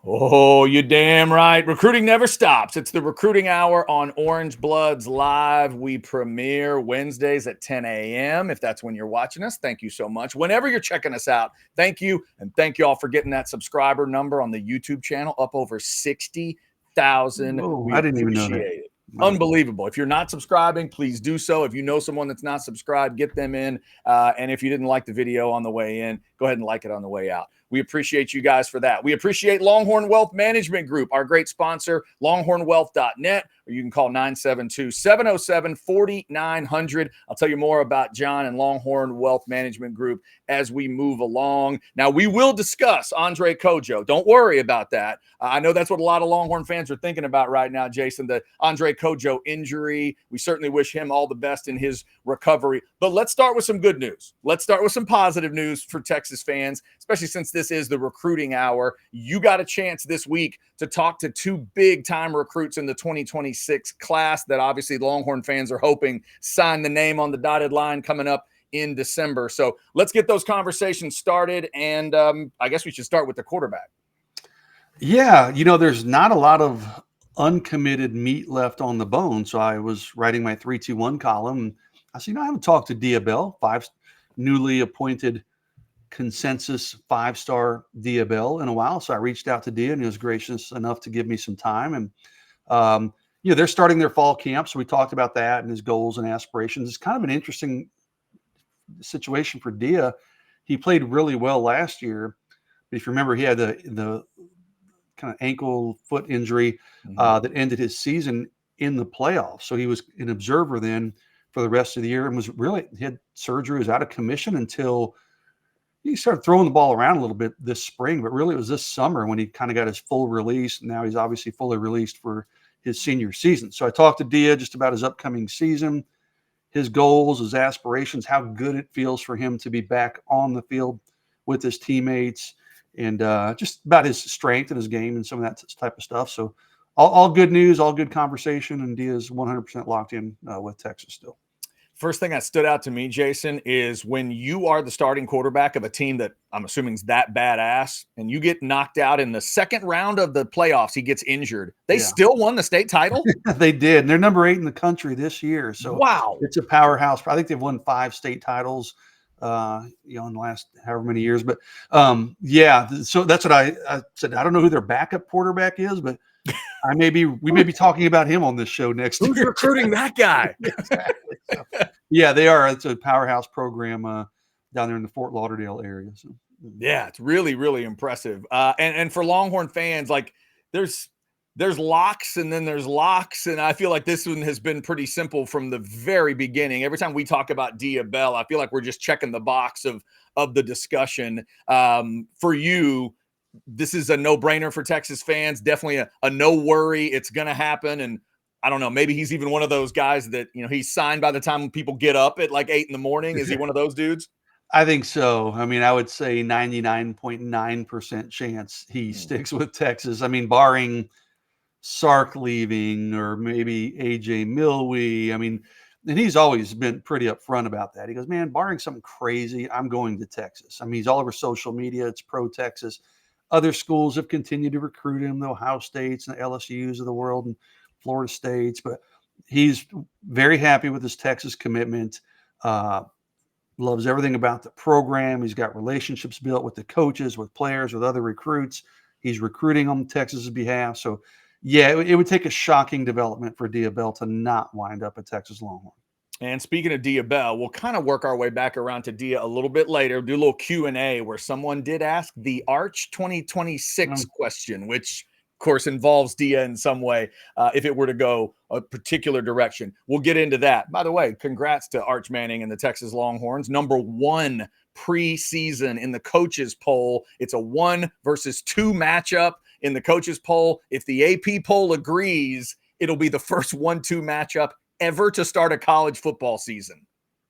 Oh, you damn right. Recruiting never stops. It's the Recruiting Hour on Orange Bloods Live. We premiere Wednesdays at 10 a.m. If that's when you're watching us, thank you so much. Whenever you're checking us out, thank you. And thank you all for getting that subscriber number on the YouTube channel up over 60,000. Oh, We I didn't even know that. appreciate it. Wow. Unbelievable. If you're not subscribing, please do so. If you know someone that's not subscribed, get them in. And if you didn't like the video on the way in, go ahead and like it on the way out. We appreciate you guys for that. We appreciate Longhorn Wealth Management Group, our great sponsor, longhornwealth.net, or you can call 972-707-4900. I'll tell you more about John and Longhorn Wealth Management Group as we move along. Now, we will discuss Andre Cojo. Don't worry about that. I know that's what a lot of Longhorn fans are thinking about right now, Jason, the Andre Cojo injury. We certainly wish him all the best in his recovery. But let's start with some good news. Let's start with some positive news for Texas fans, especially since this is the recruiting hour. You got a chance this week to talk to two big-time recruits in the 2026 class that obviously Longhorn fans are hoping sign the name on the dotted line coming up in December. So let's get those conversations started, and I guess we should start with the quarterback. Yeah, there's not a lot of uncommitted meat left on the bone. So I was writing my 3-2-1 column. And I said, I haven't talked to Dia Bell, newly appointed consensus 5-star Dia Bell in a while. So I reached out to Dia, and he was gracious enough to give me some time. And they're starting their fall camp, so we talked about that and his goals and aspirations. It's kind of an interesting situation for Dia. He played really well last year, but if you remember, he had the kind of ankle foot injury that ended his season in the playoffs. So he was an observer then for the rest of the year, and he had surgery, was out of commission until he started throwing the ball around a little bit this spring, but really it was this summer when he kind of got his full release. Now he's obviously fully released for his senior season. So I talked to Dia just about his upcoming season, his goals, his aspirations, how good it feels for him to be back on the field with his teammates, and just about his strength in his game and some of that type of stuff. So all good news, all good conversation, and Dia's 100% locked in with Texas still. First thing that stood out to me, Jason, is when you are the starting quarterback of a team that I'm assuming is that badass, and you get knocked out in the second round of the playoffs, he gets injured. They still won the state title? They did. And they're number 8 in the country this year. So wow, it's a powerhouse. I think they've won 5 state titles, in the last however many years. But so that's what I said. I don't know who their backup quarterback is, but we may be talking about him on this show next year. Who's recruiting that guy? Exactly. So, yeah, they are. It's a powerhouse program down there in the Fort Lauderdale area. So yeah, it's really, really impressive. And for Longhorn fans, like there's locks and then there's locks, and I feel like this one has been pretty simple from the very beginning. Every time we talk about Dia Bell, I feel like we're just checking the box of the discussion. For you, this is a no-brainer for Texas fans. Definitely a no worry. It's going to happen. And I don't know, maybe he's even one of those guys that, he's signed by the time people get up at like 8 a.m. Is he one of those dudes? I think so. I mean, I would say 99.9% chance he sticks with Texas. I mean, barring Sark leaving or maybe AJ Milwee. I mean, and he's always been pretty upfront about that. He goes, man, barring something crazy, I'm going to Texas. I mean, he's all over social media. It's pro-Texas. Other schools have continued to recruit him, the Ohio States and the LSUs of the world and Florida States. But he's very happy with his Texas commitment. Loves everything about the program. He's got relationships built with the coaches, with players, with other recruits. He's recruiting on Texas's behalf. So, yeah, it would take a shocking development for Dia Bell to not wind up at Texas Longhorn. And speaking of Dia Bell, we'll kind of work our way back around to Dia a little bit later, do a little Q&A where someone did ask the Arch 2026 question, which, of course, involves Dia in some way if it were to go a particular direction. We'll get into that. By the way, congrats to Arch Manning and the Texas Longhorns. Number 1 preseason in the coaches poll. It's a 1 versus 2 matchup in the coaches poll. If the AP poll agrees, it'll be the first 1-2 matchup ever to start a college football season.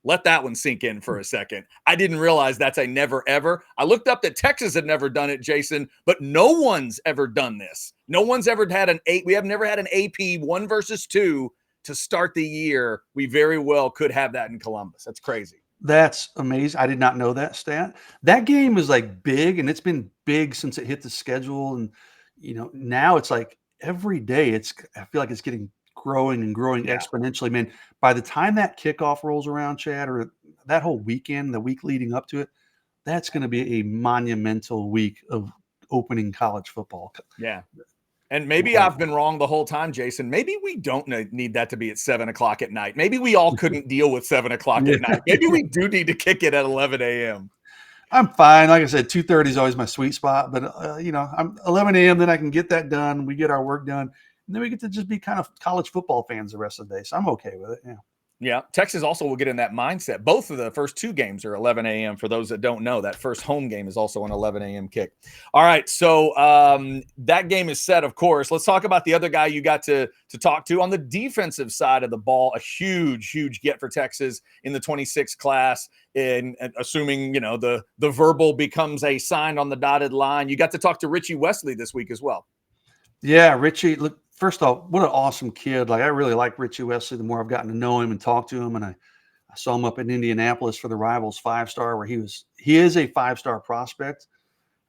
Let that one sink in for a second. I didn't realize that's a never ever. I looked up that Texas had never done it, Jason, but no one's ever done this. No one's ever had we have never had an AP 1 versus 2 to start the year. We very well could have that in Columbus. That's crazy. That's amazing. I did not know that stat. That game is like big, and it's been big since it hit the schedule. And now it's like every day I feel like it's getting growing and growing Yeah. exponentially, man. By the time that kickoff rolls around, Chad, or that whole weekend, the week leading up to it, that's going to be a monumental week of opening college football. Yeah. And maybe I've been wrong the whole time, Jason. Maybe we don't need that to be at 7:00 at night. Maybe we all couldn't deal with 7:00 at night. Maybe we do need to kick it at 11 a.m. I'm fine. Like I said, 2:30 is always my sweet spot, but I'm 11 a.m. Then I can get that done. We get our work done, and then we get to just be kind of college football fans the rest of the day. So I'm okay with it. Yeah. Yeah, Texas also will get in that mindset. Both of the first two games are 11 a.m. For those that don't know, that first home game is also an 11 a.m. kick. All right, so that game is set, of course. Let's talk about the other guy you got to talk to on the defensive side of the ball. A huge get for Texas in the 26 class. And assuming the verbal becomes a sign on the dotted line, you got to talk to Richie Wesley this week as well. Yeah, Richie. Look, first off, what an awesome kid. Like, I really like Richie Wesley the more I've gotten to know him and talk to him. And I saw him up in Indianapolis for the Rivals 5-star, where he is a 5-star prospect,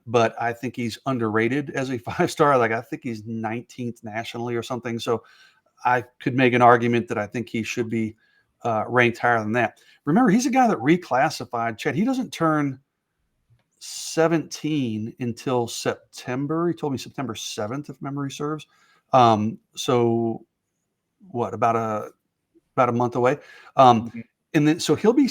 but I think he's underrated as a 5-star. Like, I think he's 19th nationally or something. So I could make an argument that I think he should be ranked higher than that. Remember, he's a guy that reclassified. Chad, he doesn't turn 17 until September. He told me September 7th, if memory serves. So what, about a month away. And then, so he'll be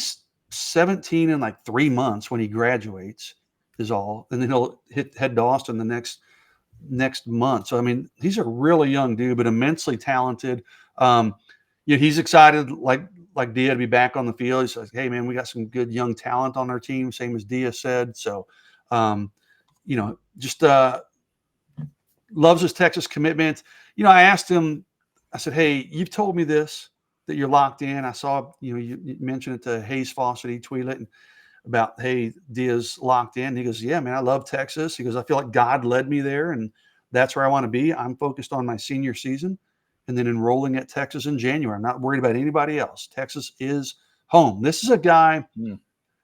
17 in like 3 months when he graduates is all. And then he'll head to Austin the next month. So, I mean, he's a really young dude, but immensely talented. He's excited like Dia to be back on the field. He says, hey man, we got some good young talent on our team. Same as Dia said. So, just loves his Texas commitment. I asked him, I said, hey, you've told me this, that you're locked in. I saw, you mentioned it to Hayes Fawcett. He tweeted it about, hey, Dia's locked in. He goes, yeah, man, I love Texas. He goes, I feel like God led me there, and that's where I want to be. I'm focused on my senior season and then enrolling at Texas in January. I'm not worried about anybody else. Texas is home. This is a guy,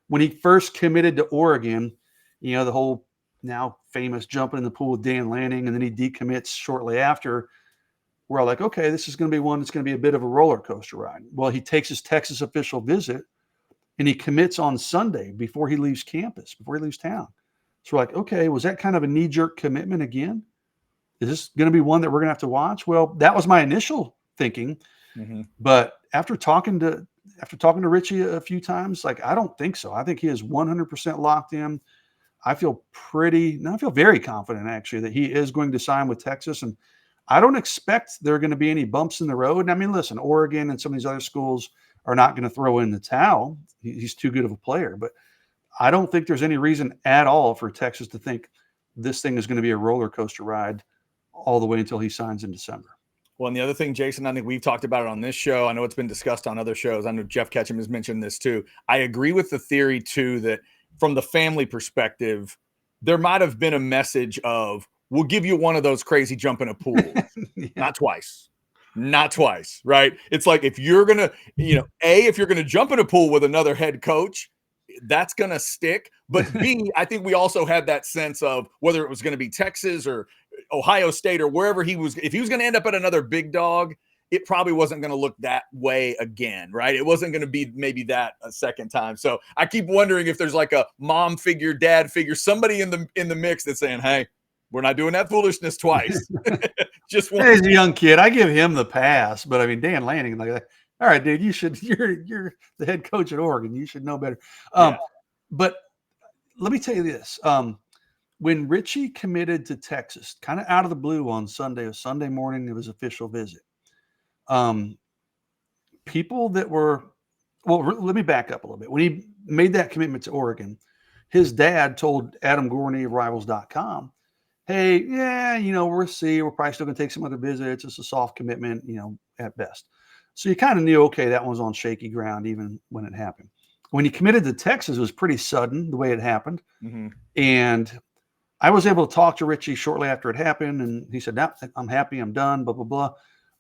when he first committed to Oregon, the whole now famous jumping in the pool with Dan Lanning, and then he decommits shortly after. We're all like, okay, this is going to be one that's going to be a bit of a roller coaster ride. Well, he takes his Texas official visit and he commits on Sunday before he leaves campus, before he leaves town. So we're like, okay, was that kind of a knee-jerk commitment again? Is this going to be one that we're going to have to watch? Well, that was my initial thinking. But after talking to Richie a few times, like, I don't think so. I think he is 100% locked in. I feel very confident, actually, that he is going to sign with Texas. And I don't expect there are going to be any bumps in the road. And I mean, listen, Oregon and some of these other schools are not going to throw in the towel. He's too good of a player. But I don't think there's any reason at all for Texas to think this thing is going to be a roller coaster ride all the way until he signs in December. Well, and the other thing, Jason, I think we've talked about it on this show. I know it's been discussed on other shows. I know Jeff Ketchum has mentioned this too. I agree with the theory too, that from the family perspective, there might have been a message of, we'll give you one of those crazy jump in a pool. Not twice, right? It's like, if you're going to, if you're going to jump in a pool with another head coach, that's going to stick. But B, I think we also had that sense of whether it was going to be Texas or Ohio State or wherever he was, if he was going to end up at another big dog, it probably wasn't going to look that way again, right? It wasn't going to be maybe that a second time. So I keep wondering if there's like a mom figure, dad figure, somebody in the mix that's saying, hey, we're not doing that foolishness twice. Just one. He's a young kid. I give him the pass, but I mean, Dan Lanning, like, all right, dude, you're the head coach at Oregon. You should know better. But let me tell you this. When Richie committed to Texas, kind of out of the blue on Sunday, Sunday morning of his official visit, people that were, let me back up a little bit. When he made that commitment to Oregon, his dad told Adam Gorney of Rivals.com, hey, yeah, we'll see. We're probably still going to take some other visits. It's a soft commitment, at best. So you kind of knew, okay, that one was on shaky ground even when it happened. When he committed to Texas, it was pretty sudden the way it happened. And I was able to talk to Richie shortly after it happened. And he said, no, I'm happy. I'm done, blah, blah, blah.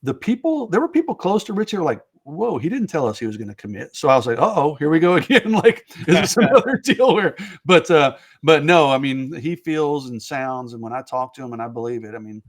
There were people close to Richie who were like, whoa, he didn't tell us he was going to commit. So I was like, uh-oh, here we go again. Like, is this another deal where, but no, I mean, he feels and sounds, and when I talk to him and I believe it, I mean,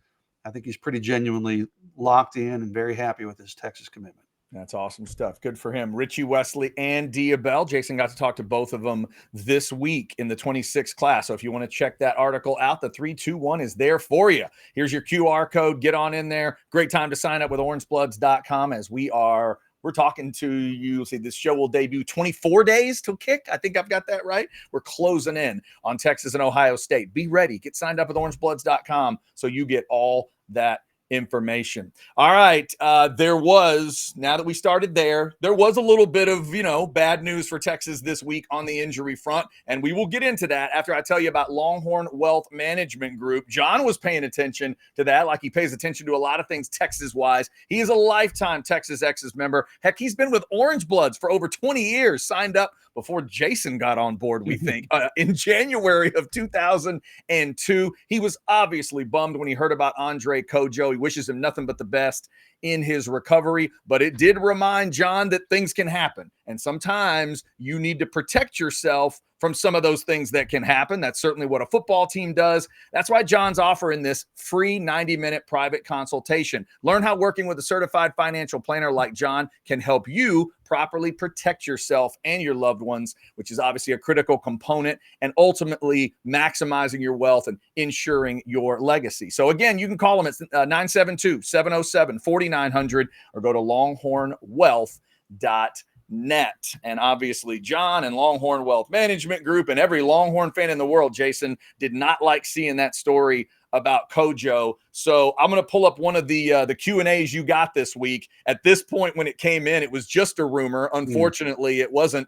I think he's pretty genuinely locked in and very happy with his Texas commitment. That's awesome stuff. Good for him. Richie Wesley and Dia Bell. Jason got to talk to both of them this week in the 26 class. So if you want to check that article out, the 321 is there for you. Here's your QR code. Get on in there. Great time to sign up with orangebloods.com as we're talking to you. See, this show will debut 24 days till kick. I think I've got that right. We're closing in on Texas and Ohio State. Be ready. Get signed up with orangebloods.com so you get all that information. All right. There was, now that we started there was a little bit of, bad news for Texas this week on the injury front. And we will get into that after I tell you about Longhorn Wealth Management Group. John was paying attention to that, like he pays attention to a lot of things Texas-wise. He is a lifetime Texas Exes member. Heck, he's been with Orange Bloods for over 20 years, signed up before Jason got on board, we think, in January of 2002. He was obviously bummed when he heard about Andre Cojo. He wishes him nothing but the best in his recovery, but it did remind John that things can happen. And sometimes you need to protect yourself from some of those things that can happen. That's certainly what a football team does. That's why John's offering this free 90-minute private consultation. Learn how working with a certified financial planner like John can help you properly protect yourself and your loved ones, which is obviously a critical component, and ultimately maximizing your wealth and ensuring your legacy. So again, you can call them at 972-707-4900 or go to longhornwealth.net. And obviously John and Longhorn Wealth Management Group and every Longhorn fan in the world, Jason, did not like seeing that story about Cojo. So I'm going to pull up one of the Q&As you got this week. At this point, when it came in, it was just a rumor. Unfortunately, it wasn't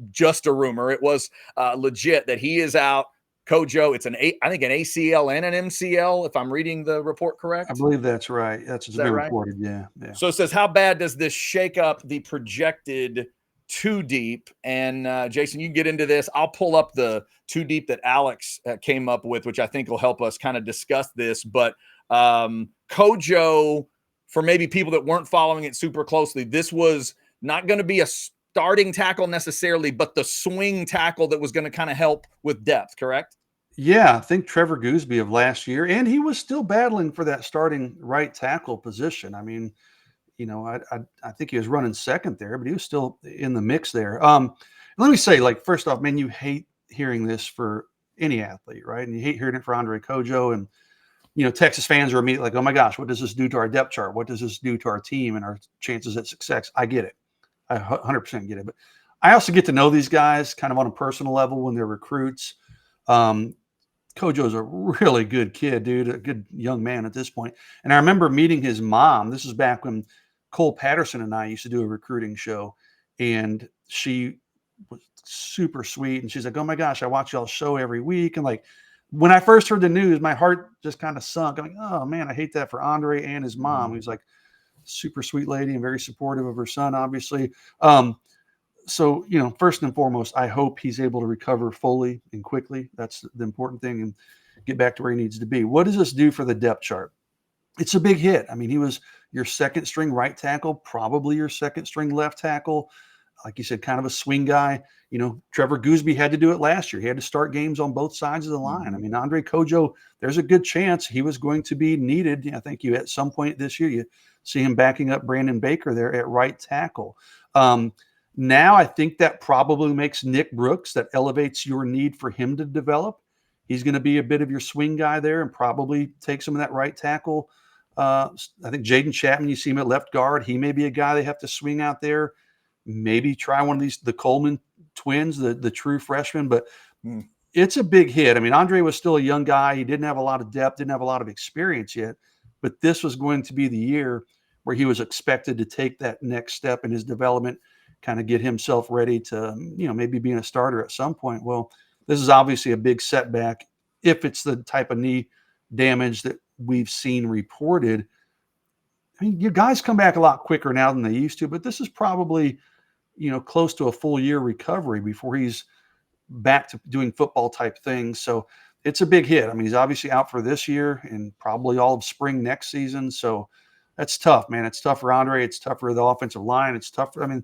just a rumor. It was legit that he is out. Cojo, it's I think an ACL and an MCL, if I'm reading the report correct. I believe that's right. That's what's been reported. Yeah. So it says, how bad does this shake up the projected two deep? And Jason, you can get into this. I'll pull up the two deep that Alex came up with, which I think will help us kind of discuss this. But Cojo, for maybe people that weren't following it super closely, this was not going to be a starting tackle necessarily, but the swing tackle that was going to kind of help with depth, correct? Yeah, I think Trevor Gooseby of last year, and he was still battling for that starting right tackle position. I mean, I think he was running second there, but he was still in the mix there. Let me say, like, first off, man, you hate hearing this for any athlete, right? And you hate hearing it for Andre Cojo. And, Texas fans are immediately like, oh my gosh, what does this do to our depth chart? What does this do to our team and our chances at success? I get it. I 100% get it. But I also get to know these guys kind of on a personal level when they're recruits. Kojo's a really good kid, dude, a good young man at this point. And I remember meeting his mom. This is back when Cole Patterson and I used to do a recruiting show, and she was super sweet. And she's like, oh my gosh, I watch y'all's show every week. And like, when I first heard the news, my heart just kind of sunk. I'm like, oh man, I hate that for Andre and his mom. He's like super sweet lady and very supportive of her son, obviously. So, first and foremost, I hope he's able to recover fully and quickly. That's the important thing, and get back to where he needs to be. What does this do for the depth chart? It's a big hit. I mean, he was your second string right tackle, probably your second string left tackle. Like you said, kind of a swing guy. Trevor Gooseby had to do it last year. He had to start games on both sides of the line. I mean, Andre Cojo, there's a good chance he was going to be needed. I think at some point this year, you see him backing up Brandon Baker there at right tackle. Now I think that probably makes Nick Brooks, that elevates your need for him to develop. He's going to be a bit of your swing guy there and probably take some of that right tackle. I think Jaden Chapman, you see him at left guard. He may be a guy they have to swing out there. Maybe try one of the Coleman twins, the true freshmen, but it's a big hit. I mean, Andre was still a young guy. He didn't have a lot of depth, didn't have a lot of experience yet, but this was going to be the year where he was expected to take that next step in his development, kind of get himself ready to, maybe being a starter at some point. Well, this is obviously a big setback if it's the type of knee damage that we've seen reported. I mean, your guys come back a lot quicker now than they used to, but this is probably, close to a full year recovery before he's back to doing football type things. So it's a big hit. I mean, he's obviously out for this year and probably all of spring next season. So that's tough, man. It's tough for Andre. It's tough for the offensive line. It's tough for, I mean,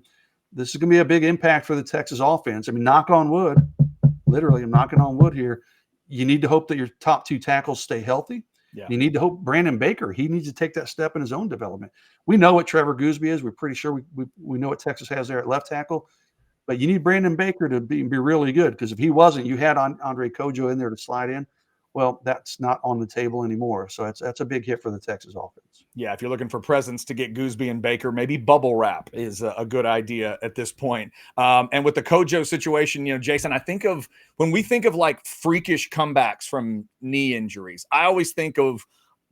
this is going to be a big impact for the Texas offense. I mean, knock on wood, literally, I'm knocking on wood here. You need to hope that your top 2 tackles stay healthy. Yeah. You need to hope Brandon Baker, he needs to take that step in his own development. We know what Trevor Gooseby is. We're pretty sure we know what Texas has there at left tackle. But you need Brandon Baker to be really good, because if he wasn't, you had Andre Cojo in there to slide in. Well, that's not on the table anymore. So that's a big hit for the Texas offense. Yeah, if you're looking for presents to get Gooseby and Baker, maybe bubble wrap is a good idea at this point. And with the Cojo situation, Jason, I think of when we think of like freakish comebacks from knee injuries, I always think of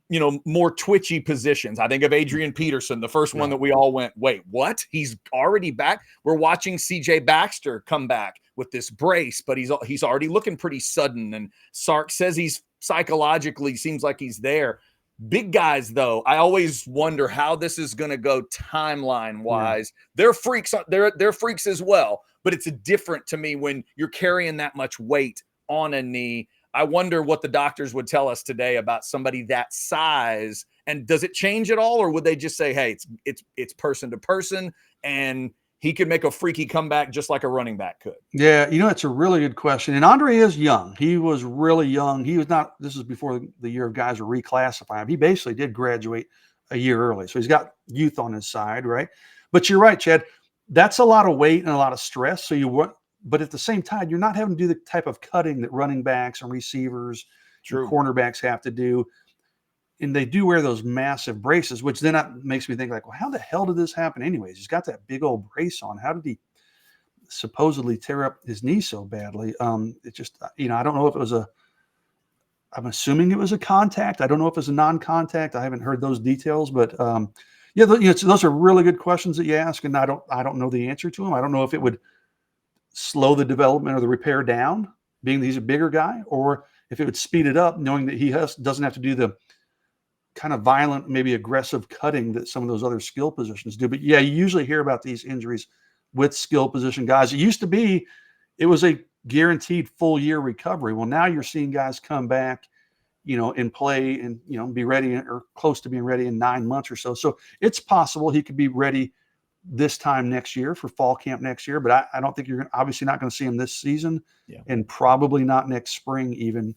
more twitchy positions. I think of Adrian Peterson, the first one that we all went, wait, what? He's already back? We're watching CJ Baxter come back with this brace, but he's already looking pretty sudden. And Sark says he's psychologically seems like he's there. Big guys, though, I always wonder how this is going to go timeline wise. Yeah. They're freaks as well, but it's different to me when you're carrying that much weight on a knee. I wonder what the doctors would tell us today about somebody that size, and does it change at all, or would they just say, hey, it's person to person, and he could make a freaky comeback just like a running back could? Yeah, it's a really good question. And Andre is young. He was really young. He was not, this is before the year of guys were reclassified. He basically did graduate a year early. So he's got youth on his side, right? But you're right, Chad. That's a lot of weight and a lot of stress. So but at the same time, you're not having to do the type of cutting that running backs and receivers and cornerbacks have to do. And they do wear those massive braces, which then makes me think like, well, how the hell did this happen anyways? He's got that big old brace on. How did he supposedly tear up his knee so badly? It just, I don't know if it was I'm assuming it was a contact. I don't know if it's a non-contact. I haven't heard those details, but those are really good questions that you ask. And I don't know the answer to them. I don't know if it would slow the development or the repair down, being that he's a bigger guy, or if it would speed it up, knowing that he doesn't have to do the kind of violent, maybe aggressive cutting that some of those other skill positions do. But yeah, you usually hear about these injuries with skill position guys. It used to be, it was a guaranteed full year recovery. Well, now you're seeing guys come back, and play and, be ready or close to being ready in 9 months or so. So it's possible he could be ready this time next year for fall camp next year, but I don't think you're obviously not going to see him this season, and probably not next spring, even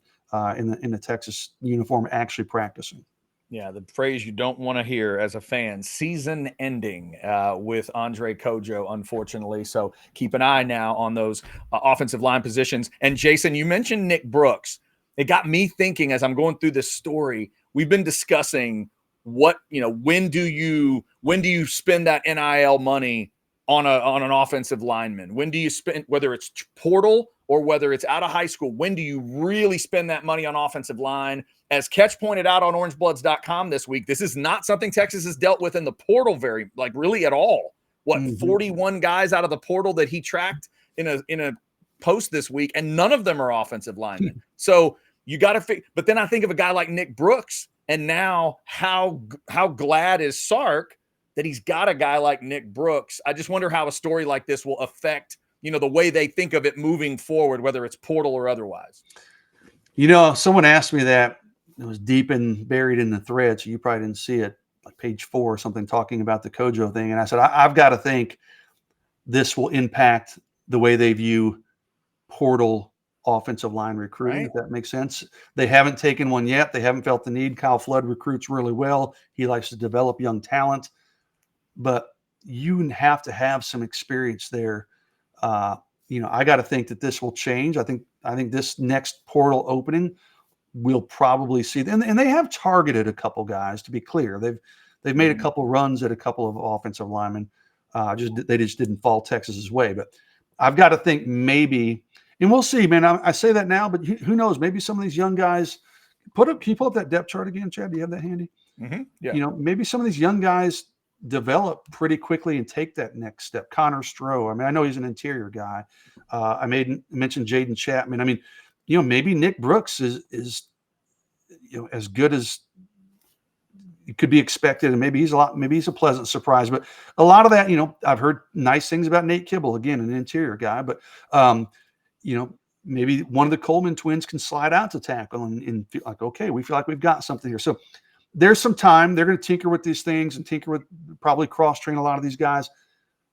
in the Texas uniform actually practicing. Yeah, the phrase you don't want to hear as a fan, season ending with Andre Cojo, unfortunately. So keep an eye now on those offensive line positions. And Jason, you mentioned Nick Brooks. It got me thinking as I'm going through this story. We've been discussing when do you spend that NIL money on an offensive lineman? When do you spend, whether it's portal or whether it's out of high school, when do you really spend that money on offensive line? As Catch pointed out on orangebloods.com this week, this is not something Texas has dealt with in the portal really at all. 41 guys out of the portal that he tracked in a post this week, and none of them are offensive linemen. So you got to but then I think of a guy like Nick Brooks, and now how glad is Sark that he's got a guy like Nick Brooks? I just wonder how a story like this will affect, the way they think of it moving forward, whether it's portal or otherwise. Someone asked me that. It was buried in the thread, so you probably didn't see it, like page 4 or something, talking about the Cojo thing. And I said, I've got to think this will impact the way they view portal offensive line recruiting, if that makes sense. They haven't taken one yet. They haven't felt the need. Kyle Flood recruits really well. He likes to develop young talent, but you have to have some experience there. I got to think that this will change. I think this next portal opening, we'll probably see, and they have targeted a couple guys, to be clear. They've made a couple runs at a couple of offensive linemen. They just didn't fall Texas's way. But I've got to think maybe, and we'll see, man. I say that now, but who knows? Maybe some of these young guys can you pull up that depth chart again, Chad? Do you have that handy? Mm-hmm. Yeah. Maybe some of these young guys develop pretty quickly and take that next step. Connor Stroh. I mean, I know he's an interior guy. I mentioned Jaden Chapman. I mean, maybe Nick Brooks is as good as it could be expected, and maybe he's a pleasant surprise. But a lot of that, I've heard nice things about Nate Kibble, again, an interior guy, but maybe one of the Coleman twins can slide out to tackle and feel like, okay, we feel like we've got something here. So there's some time. They're going to tinker with these things and tinker with probably cross-train a lot of these guys.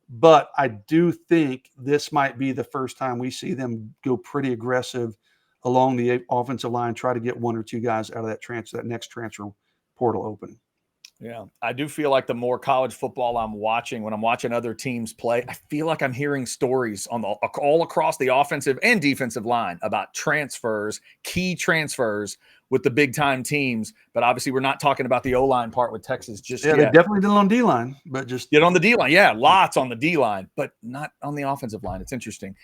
But I do think this might be the first time we see them go pretty aggressive along the offensive line, try to get one or two guys out of that next transfer portal opening. Yeah, I do feel like the more college football I'm watching, when I'm watching other teams play, I feel like I'm hearing stories all across the offensive and defensive line about transfers, key transfers with the big time teams. But obviously, we're not talking about the O-line part with Texas just yet. They definitely did on D-line, but just get on the D-line. Yeah, lots on the D-line, but not on the offensive line. It's interesting.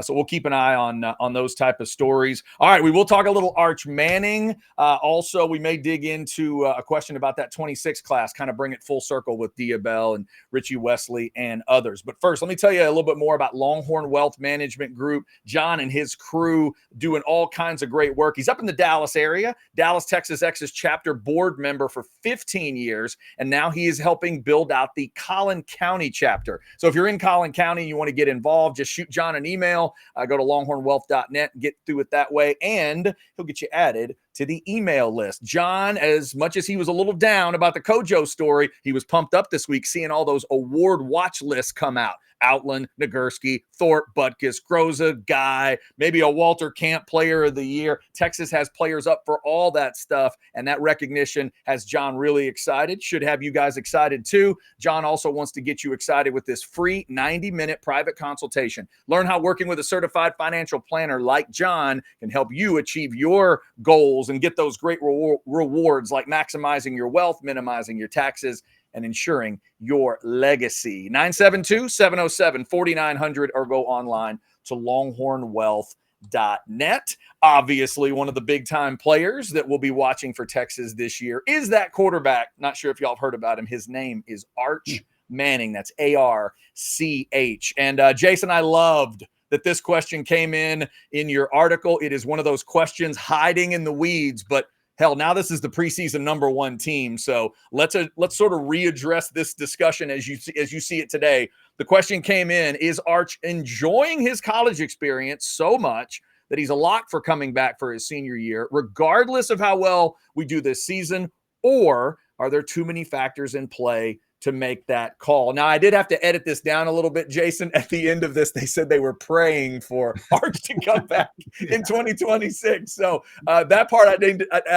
So we'll keep an eye on those type of stories. All right, we will talk a little Arch Manning. Also, we may dig into a question about that 26 class, kind of bring it full circle with Dia Bell and Richie Wesley and others. But first, let me tell you a little bit more about Longhorn Wealth Management Group. John and his crew doing all kinds of great work. He's up in the Dallas area, Dallas, Texas X's chapter board member for 15 years, and now he is helping build out the Collin County chapter. So if you're in Collin County and you want to get involved, just shoot John an email. Go to longhornwealth.net and get through it that way, and he'll get you added to the email list. John, as much as he was a little down about the Cojo story, he was pumped up this week seeing all those award watch lists come out. Outland, Nagurski, Thorpe, Butkus, Groza, Guy, maybe a Walter Camp Player of the Year. Texas has players up for all that stuff, and that recognition has John really excited. Should have you guys excited too. John also wants to get you excited with this free 90-minute private consultation. Learn how working with a certified financial planner like John can help you achieve your goals and get those great rewards like maximizing your wealth, minimizing your taxes, and ensuring your legacy. 972-707-4900 or go online to longhornwealth.net. Obviously, one of the big-time players that we'll be watching for Texas this year is that quarterback. Not sure if y'all have heard about him. His name is Arch Manning. That's A-R-C-H. And Jason, I loved that this question came in your article. It is one of those questions hiding in the weeds, but hell, now this is the preseason #1 team. So let's sort of readdress this discussion as you see it today. The question came in: is Arch enjoying his college experience so much that he's a lock for coming back for his senior year, regardless of how well we do this season, or are there too many factors in play to make that call? Now, I did have to edit this down a little bit, Jason. At the end of this, they said they were praying for Arch to come back in 2026. So that part I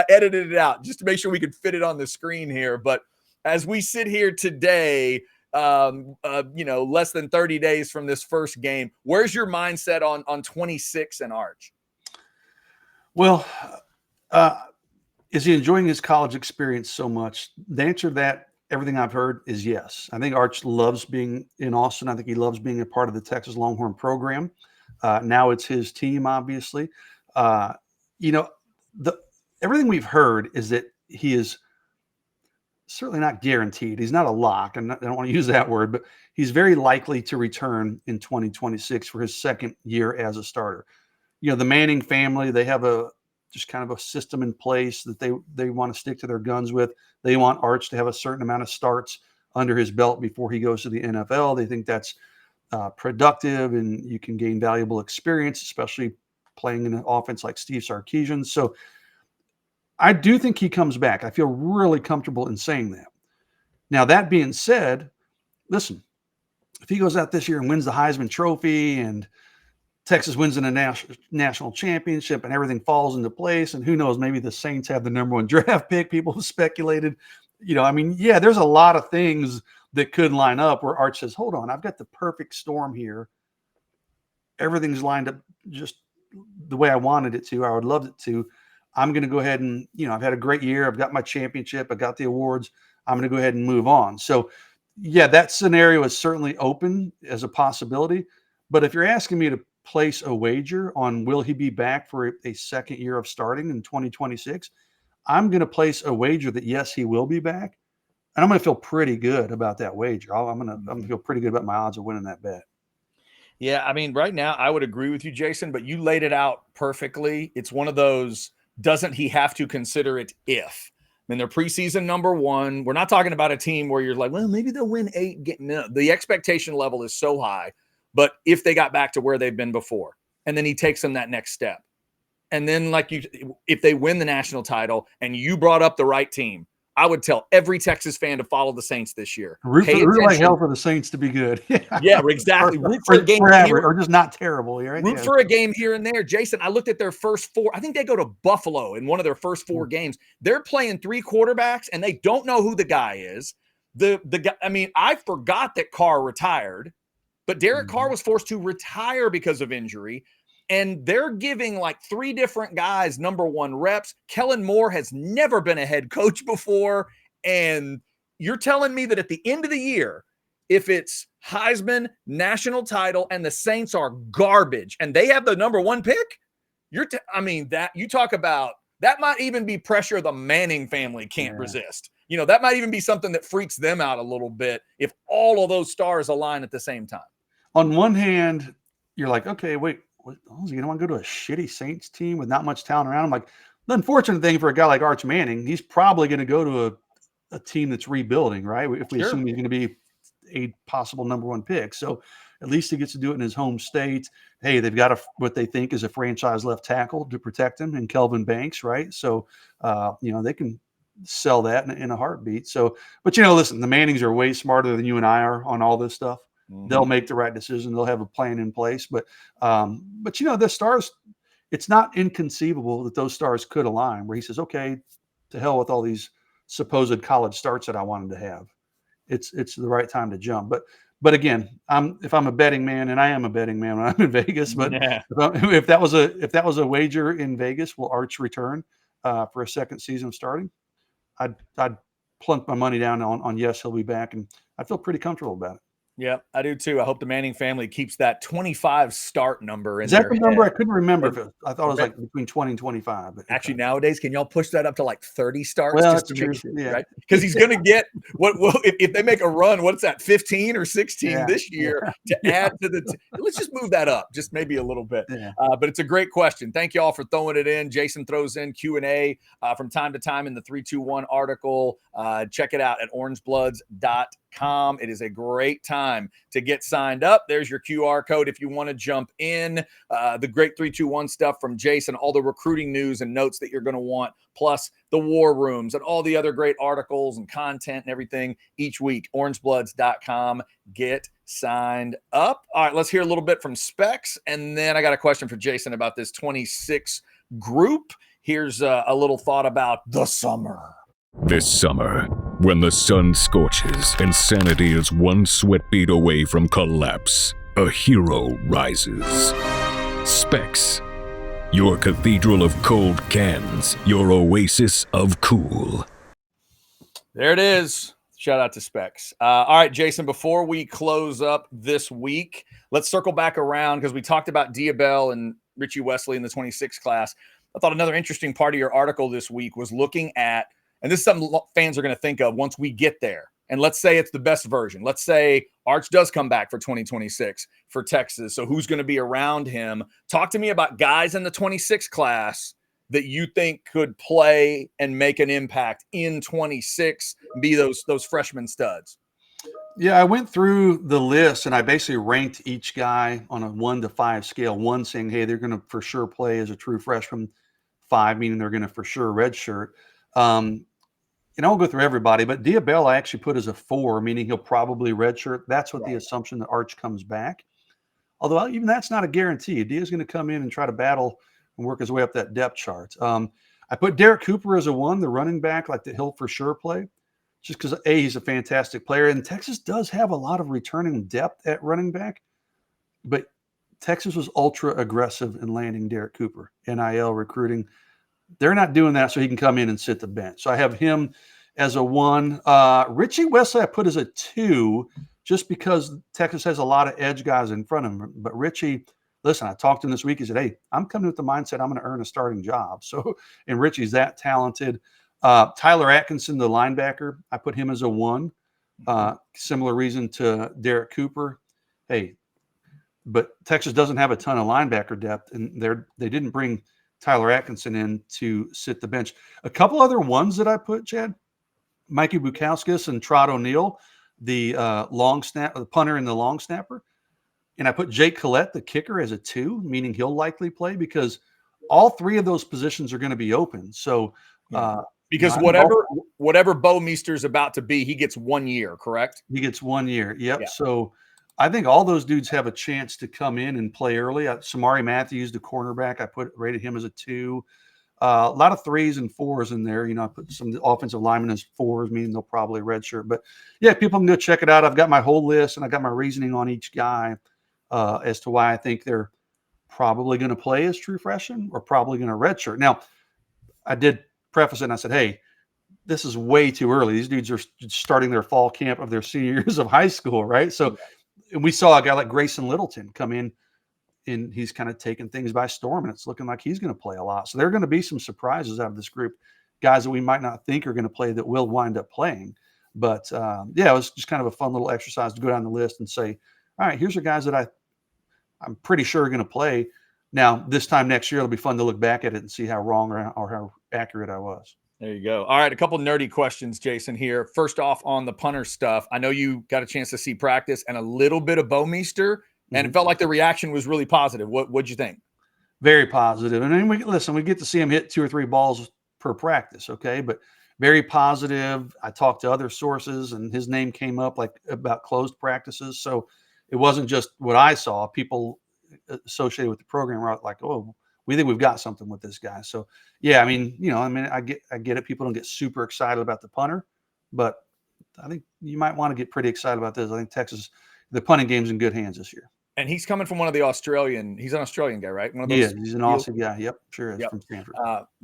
edited it out just to make sure we could fit it on the screen here. But as we sit here today, less than 30 days from this first game, where's your mindset on 26 and Arch? Well, is he enjoying his college experience so much? The answer to that, everything I've heard, is yes. I think Arch loves being in Austin. I think he loves being a part of the Texas Longhorn program. Now it's his team, obviously. Everything we've heard is that he is certainly not guaranteed. He's not a lock. I don't want to use that word, but he's very likely to return in 2026 for his second year as a starter. The Manning family, they have just kind of a system in place that they want to stick to their guns with. They want Arch to have a certain amount of starts under his belt before he goes to the NFL. They think that's productive, and you can gain valuable experience, especially playing in an offense like Steve Sarkisian. So I do think he comes back. I feel really comfortable in saying that. Now, that being said, listen, if he goes out this year and wins the Heisman Trophy and Texas wins in a national championship and everything falls into place, and who knows, maybe the Saints have the #1 draft pick. People have speculated, there's a lot of things that could line up where Arch says, hold on, I've got the perfect storm here. Everything's lined up just the way I wanted it to. I would love it to. I'm going to go ahead and, I've had a great year. I've got my championship. I got the awards. I'm going to go ahead and move on. So yeah, that scenario is certainly open as a possibility. But if you're asking me to place a wager on will he be back for a second year of starting in 2026, I'm going to place a wager that yes, he will be back, and I'm going to feel pretty good about that wager. I'm going to feel pretty good about my odds of winning that bet. Yeah, I mean, right now I would agree with you, Jason, but you laid it out perfectly. It's one of those, doesn't he have to consider it if? I mean, they're preseason #1. We're not talking about a team where you're like, well, maybe they'll win 8. No, the expectation level is so high. But if they got back to where they've been before, and then he takes them that next step, and then if they win the national title, and you brought up the right team, I would tell every Texas fan to follow the Saints this year. Root Pay like hell attention. for the Saints to be good. Yeah, exactly. Root for a game or average, here, or just not terrible. Right? root for a game here and there. Jason, I looked at their first 4. I think they go to Buffalo in one of their first 4 games. They're playing 3 quarterbacks, and they don't know who the guy is. The guy. I mean, I forgot that Carr retired, but Derek Carr was forced to retire because of injury. And they're giving like 3 different guys number 1 reps. Kellen Moore has never been a head coach before. And you're telling me that at the end of the year, if it's Heisman, national title, and the Saints are garbage and they have the number 1 pick, that you talk about, that might even be pressure the Manning family can't resist. You know, that might even be something that freaks them out a little bit if all of those stars align at the same time. On one hand, you're like, okay, wait, you don't want to go to a shitty Saints team with not much talent around him? Like, the unfortunate thing for a guy like Arch Manning, he's probably going to go to a team that's rebuilding, right? If we assume he's going to be a possible number 1 pick. So at least he gets to do it in his home state. Hey, they've got what they think is a franchise left tackle to protect him in Kelvin Banks, right? So, they can sell that in a heartbeat. So, but listen, the Mannings are way smarter than you and I are on all this stuff. They'll make the right decision. They'll have a plan in place. But the stars, it's not inconceivable that those stars could align where he says, okay, to hell with all these supposed college starts that I wanted to have. It's the right time to jump. But again, if I'm a betting man, and I am a betting man when I'm in Vegas, but if that was a wager in Vegas, will Arch return for a second season of starting? I'd plunk my money down on yes, he'll be back, and I feel pretty comfortable about it. Yeah, I do too. I hope the Manning family keeps that 25 start number in Is that their the number? head. I couldn't remember. I thought it was like between 20 and 25. But actually, nowadays, can y'all push that up to like 30 starts? Well, just that's to true. Make sure, Yeah. right? Because he's going to get if they make a run, what's that, 15 or 16 this year to add to the let's just move that up, just maybe a little bit. Yeah. But it's a great question. Thank you all for throwing it in. Jason throws in Q&A from time to time in the 321 article. Check it out at orangebloods.com. It is a great time to get signed up. There's your QR code if you want to jump in. The great 321 stuff from Jason, all the recruiting news and notes that you're going to want, plus the war rooms and all the other great articles and content and everything each week. Orangebloods.com. Get signed up. All right, let's hear a little bit from Specs, and then I got a question for Jason about this 26 group. Here's a little thought about the summer. This summer, when the sun scorches and sanity is one sweat beat away from collapse, a hero rises. Specs, your cathedral of cold cans, your oasis of cool. There it is. Shout out to Specs. All right, Jason, before we close up this week, let's circle back around because we talked about Diabell and Richie Wesley in the 26 class. I thought another interesting part of your article this week was looking at, and this is something fans are going to think of once we get there. And let's say it's the best version. Let's say Arch does come back for 2026 for Texas. So who's going to be around him? Talk to me about guys in the 26 class that you think could play and make an impact in 26, be those freshman studs. Yeah, I went through the list and I basically ranked each guy on a 1 to 5 scale. 1 saying, hey, they're going to for sure play as a true freshman. 5 meaning they're going to for sure redshirt. And I'll go through everybody, but Diabell I actually put as a 4, meaning he'll probably redshirt. That's what the assumption that Arch comes back. Although even that's not a guarantee. Dia's going to come in and try to battle and work his way up that depth chart. I put Derek Cooper as a 1, the running back, like that he'll for sure play, just because he's a fantastic player. And Texas does have a lot of returning depth at running back, but Texas was ultra aggressive in landing Derek Cooper, NIL recruiting. They're not doing that so he can come in and sit the bench. So I have him as a 1. Richie Wesley I put as a 2 just because Texas has a lot of edge guys in front of him. But Richie, listen, I talked to him this week. He said, hey, I'm coming with the mindset I'm going to earn a starting job. So, and Richie's that talented. Tyler Atkinson, the linebacker, I put him as a 1. Similar reason to Derek Cooper. Hey, but Texas doesn't have a ton of linebacker depth, and they didn't bring Tyler Atkinson in to sit the bench. A couple other ones that I put, Chad, Mikey Bukowskis and Trot O'Neill, the the punter and the long snapper. And I put Jake Collette, the kicker, as a 2, meaning he'll likely play because all 3 of those positions are going to be open. So Because whatever Bo Meester's about to be, he gets 1 year, correct? He gets 1 year. Yep. Yeah. So I think all those dudes have a chance to come in and play early. Samari Matthews, the cornerback, rated him as a 2. A lot of 3s and 4s in there. I put some offensive linemen as 4s, meaning they'll probably redshirt. But yeah, people can go check it out. I've got my whole list and I got my reasoning on each guy as to why I think they're probably going to play as true freshmen or probably going to redshirt. Now, I did preface it and I said, hey, this is way too early. These dudes are starting their fall camp of their senior years of high school, right? So we saw a guy like Grayson Littleton come in, and he's kind of taking things by storm, and it's looking like he's going to play a lot. So there are going to be some surprises out of this group, guys that we might not think are going to play that will wind up playing. But yeah, it was just kind of a fun little exercise to go down the list and say, all right, here's the guys that I'm pretty sure are going to play. Now, this time next year, it'll be fun to look back at it and see how wrong or how accurate I was. There you go. All right, a couple nerdy questions, Jason, here. First off, on the punter stuff, I know you got a chance to see practice and a little bit of Bo Meester, and it felt like the reaction was really positive. What'd you think? Very positive. And then we get to see him hit 2 or 3 balls per practice, okay? But very positive. I talked to other sources, and his name came up like about closed practices. So it wasn't just what I saw. People associated with the program were like, oh, we think we've got something with this guy. So yeah, I mean, I get it. People don't get super excited about the punter, but I think you might want to get pretty excited about this. I think Texas, the punting game's in good hands this year. And he's coming from he's an Australian guy, right? One of those. Yeah, he's an Aussie guy. Yep, sure is, from Stanford.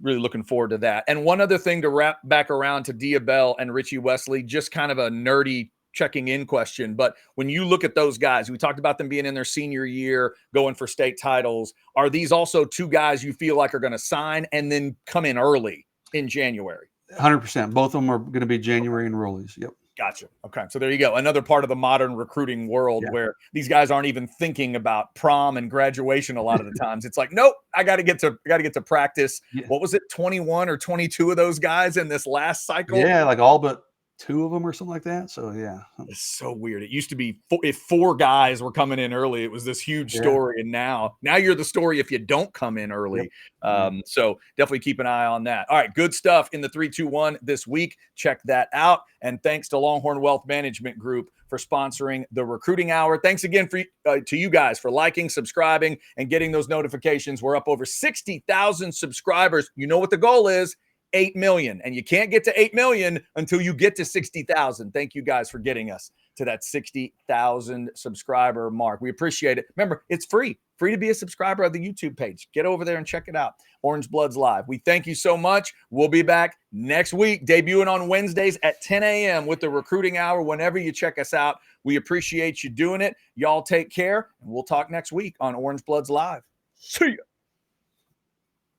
Really looking forward to that. And one other thing to wrap back around to Dia Bell and Richie Wesley, just kind of a nerdy checking in question. But when you look at those guys, we talked about them being in their senior year, going for state titles. Are these also 2 guys you feel like are going to sign and then come in early in January? 100%. Both of them are going to be January enrollees. Yep. Gotcha. Okay. So there you go. Another part of the modern recruiting world where these guys aren't even thinking about prom and graduation a lot of the times. It's like, nope, I got to get to practice. Yeah. What was it? 21 or 22 of those guys in this last cycle? Yeah. Like all but 2 of them or something like that. So yeah, it's so weird. It used to be if 4 guys were coming in early, it was this huge story, and now you're the story if you don't come in early. Yep. So definitely keep an eye on that. All right, good stuff in the 3-2-1 this week. Check that out, and thanks to Longhorn Wealth Management Group for sponsoring the Recruiting Hour. Thanks again to you guys for liking, subscribing, and getting those notifications. We're up over 60,000 subscribers. You know what the goal is. 8 million, and you can't get to 8 million until you get to 60,000. Thank you guys for getting us to that 60,000 subscriber mark. We appreciate it. Remember, it's free to be a subscriber of the YouTube page. Get over there and check it out. Orange Bloods Live. We thank you so much. We'll be back next week, debuting on Wednesdays at 10 a.m. with the Recruiting Hour. Whenever you check us out, we appreciate you doing it. Y'all take care, and we'll talk next week on Orange Bloods Live. See ya.